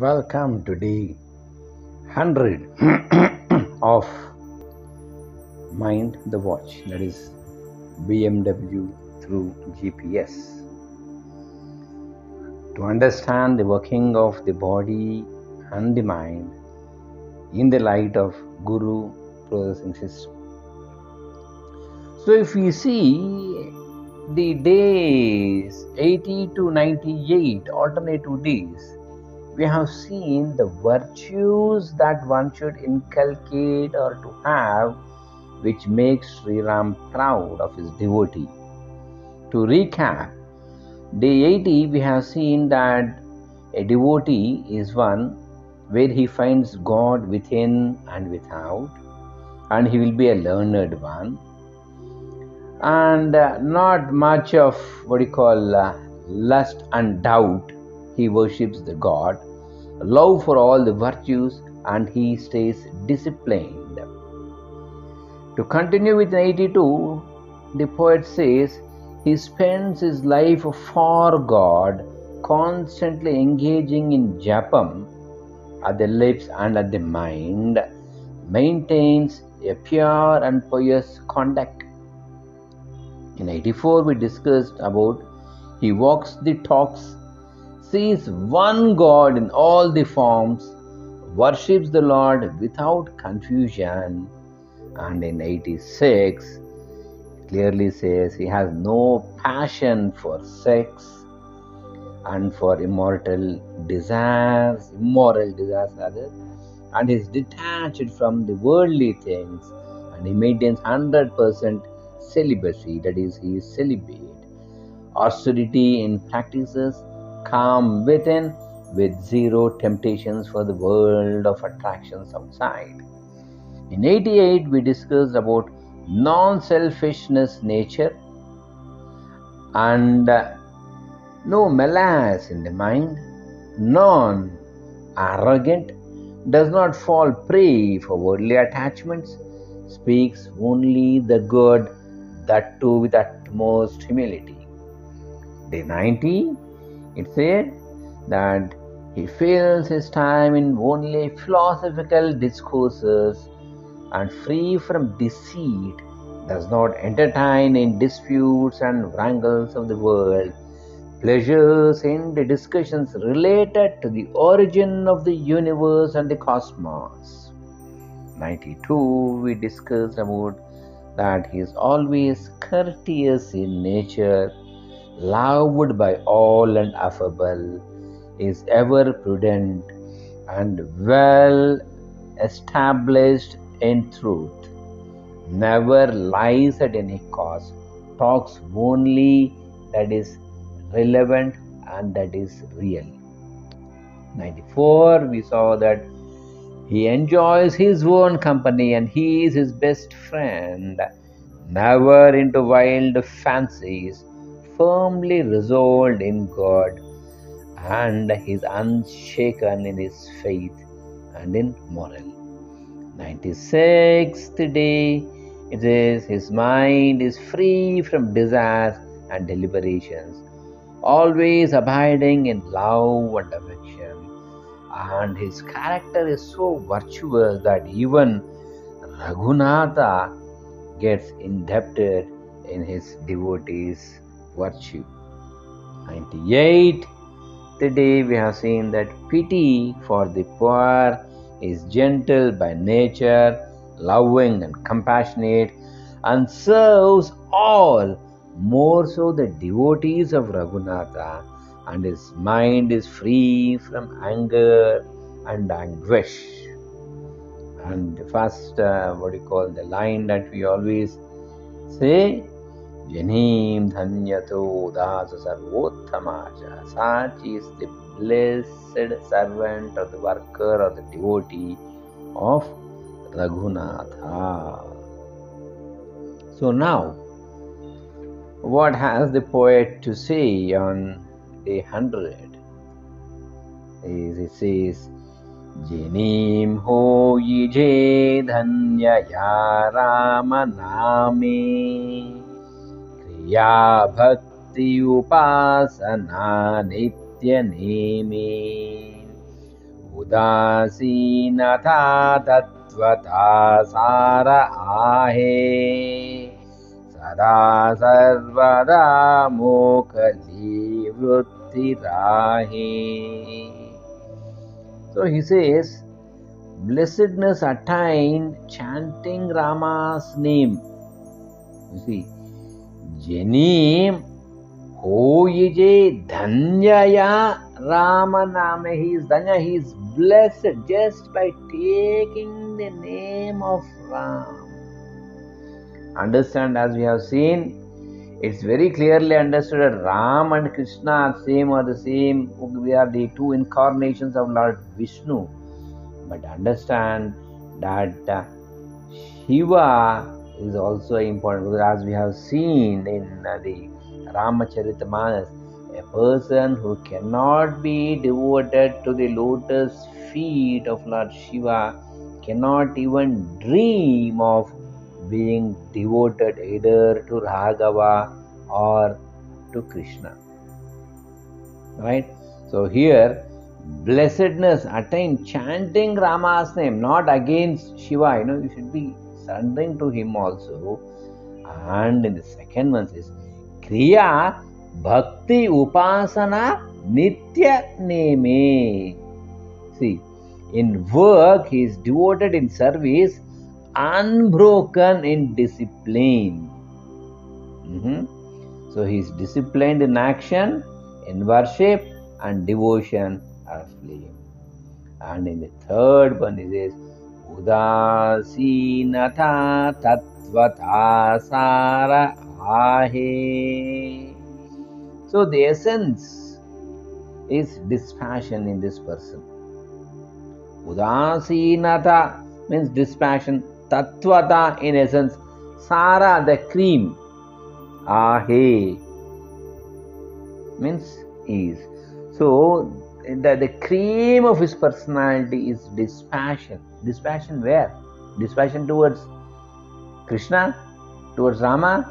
Welcome to day 100 of Mind the Watch, that is BMW through GPS. To understand the working of the body and the mind in the light of Guru processing system. So if we see the days 80 to 98 alternative days, we have seen the virtues that one should inculcate or to have, which makes Sree Ram proud of his devotee. To recap, day 80 we have seen that a devotee is one where he finds God within and without, and he will be a learned one, and not much of lust and doubt. He worships the God, love for all the virtues, and he stays disciplined. To continue with 82, the poet says he spends his life for God, constantly engaging in japam at the lips and at the mind, maintains a pure and pious conduct. In 84, we discussed about he walks the talks, sees one God in all the forms, worships the Lord without confusion, and in 86, clearly says he has no passion for sex and for immoral desires rather, and is detached from the worldly things, and he maintains 100% celibacy, that is, he is celibate. Austerity in practices, calm within, with zero temptations for the world of attractions outside. In 88, we discussed about non-selfishness nature and no malice in the mind, non-arrogant, does not fall prey for worldly attachments, speaks only the good, that too with utmost humility. Day 90, it said that he fills his time in only philosophical discourses and free from deceit, does not entertain in disputes and wrangles of the world, pleasures in the discussions related to the origin of the universe and the cosmos. 92, we discussed about that he is always courteous in nature, loved by all and affable, is ever prudent and well established in truth, never lies at any cost, talks only that is relevant and that is real. 94, we saw that he enjoys his own company and he is his best friend, never into wild fancies, firmly resolved in God, and he is unshaken in his faith and in moral. 96th day, it says his mind is free from desires and deliberations, always abiding in love and affection, and his character is so virtuous that even Raghunatha gets indebted in his devotees' virtue. 98, today we have seen that pity for the poor, is gentle by nature, loving and compassionate, and serves all, more so the devotees of Raghunatha, and his mind is free from anger and anguish. And the first, the line that we always say, Janim Dhanyato Dasa Sarvottamaja. Such is the blessed servant or the worker or the devotee of Raghunatha. So now, what has the poet to say on day 100? It says, Janim ho yije dhanya ya Rama name, Ya bhakti upasana nitya neme, Udasinatha tattvata sara ahe sada sarvada mokali vritti rahe. So he says, blessedness attained chanting Rama's name. You see, Janim Hoye Dhanyaya Rama Name. He is Dhanya, he is blessed just by taking the name of Ram. Understand, as we have seen, it's very clearly understood that Ram and Krishna are the same. We are the two incarnations of Lord Vishnu. But understand that Shiva is also important, because as we have seen in the Ramacharita, a person who cannot be devoted to the lotus feet of Lord Shiva cannot even dream of being devoted either to Raghava or to Krishna. Right? So here, blessedness attained chanting Rama's name, not against Shiva. You should be surrendering to him also. And in the second one says, Kriya Bhakti Upasana Nitya Neme. See, in work he is devoted in service, unbroken in discipline. So he is disciplined in action, in worship and devotion are flame. And in the third one he says, Udasinatha tattvata sara ahe. So the essence is dispassion in this person. Udasinatha means dispassion, tattvata in essence, sara the cream, ahe means is. So the cream of his personality is dispassion. Dispassion where? Dispassion towards Krishna, towards Rama,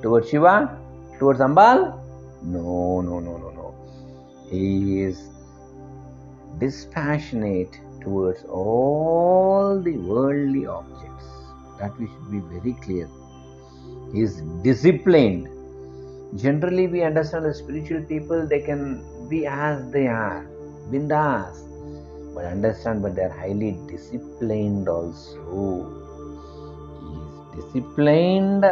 towards Shiva, towards Ambal? No. He is dispassionate towards all the worldly objects. That we should be very clear. He is disciplined. Generally, we understand that spiritual people, they can be as they are, bindas. But they are highly disciplined also. He is disciplined.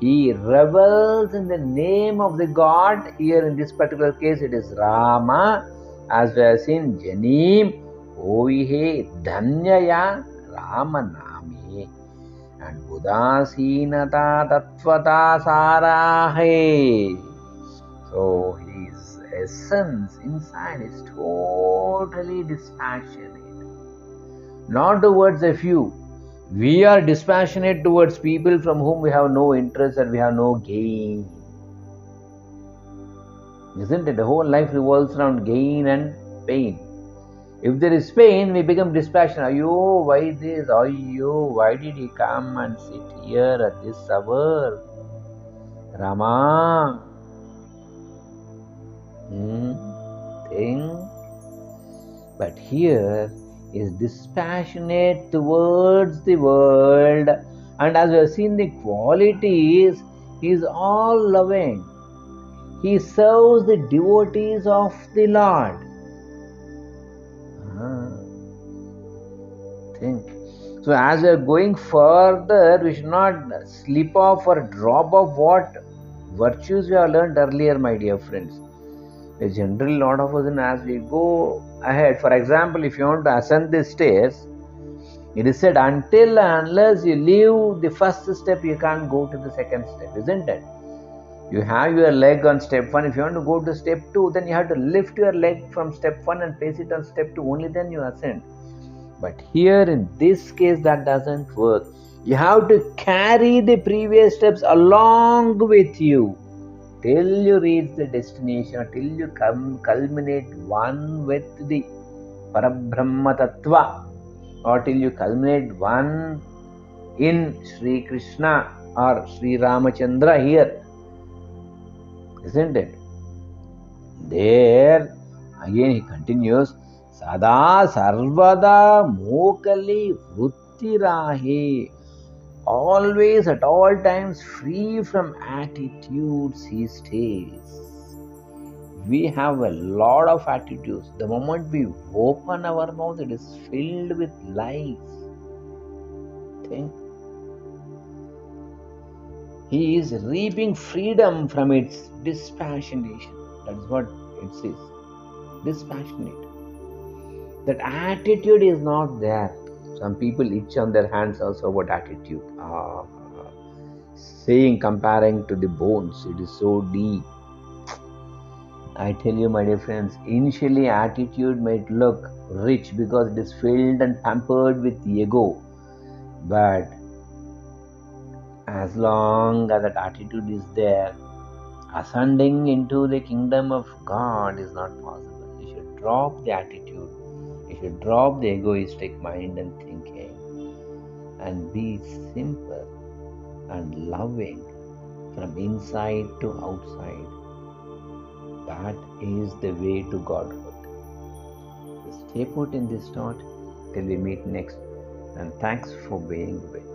He revels in the name of the God. Here in this particular case, it is Rama. As we have seen, Janim Oihe Dhanyaya Rama Nami. And Udasinata Tattvata Sarahe. So his essence inside is totally dispassionate. Not towards a few. We are dispassionate towards people from whom we have no interest and we have no gain. Isn't it? The whole life revolves around gain and pain. If there is pain, we become dispassionate. Ayo, why this? Ayo, why did he come and sit here at this hour? Rama. Think. But here is dispassionate towards the world. And as we have seen the qualities, he is all loving. He serves the devotees of the Lord. Think. So as we are going further, we should not slip off or drop off what virtues we have learned earlier, my dear friends. Generally, a lot of us, as we go ahead, for example, if you want to ascend the stairs, it is said until and unless you leave the first step, you can't go to the second step, isn't it? You have your leg on step 1. If you want to go to step 2, then you have to lift your leg from step 1 and place it on step 2. Only then you ascend. But here in this case, that doesn't work. You have to carry the previous steps along with you till you reach the destination, till you culminate one with the Parabrahma Tattva, or till you culminate one in Sri Krishna or Sri Ramachandra here. Isn't it? There, again he continues, Sada sarvada mokali vrittirahe. Always at all times free from attitudes he stays. We have a lot of attitudes. The moment we open our mouth, it is filled with lies. Think. He is reaping freedom from its dispassionation. That's what it says. Dispassionate. That attitude is not there. Some people itch on their hands also about attitude. Saying, comparing to the bones, it is so deep. I tell you, my dear friends, initially attitude might look rich because it is filled and pampered with ego. But as long as that attitude is there, ascending into the kingdom of God is not possible. You should drop the attitude. You should drop the egoistic mind and thinking and be simple and loving from inside to outside. That is the way to Godhood. Stay put in this thought till we meet next. And thanks for being with.